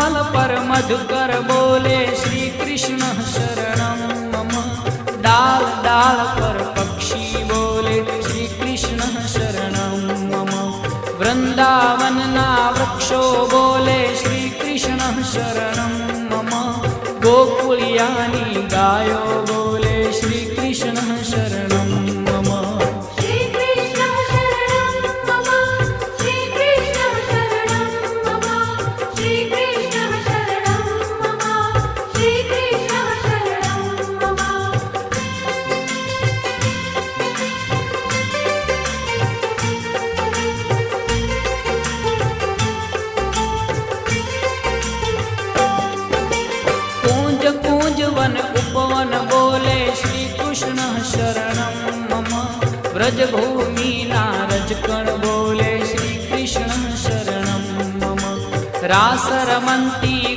कमल पर मधुकर बोले श्री कृष्ण शरणं मम। डाल डाल पर पक्षी बोले श्री कृष्ण शरणं मम। वृंदावन ना वृक्षो बोले श्री कृष्ण शरणं मम। गोकुलियानी गायो बोले श्री कृष्ण शरणं मम। श्री कृष्ण शरणं मम। श्री कृष्ण शरणं मम। श्री कृष्ण शरणं मम। श्री कृष्ण शरणं मम। कूंज कूंज वन उपवन बोले श्री कृष्ण शरणं मम। व्रजभूमि नारजकण बोले श्री कृष्ण शरणं मम। रास रमन्ती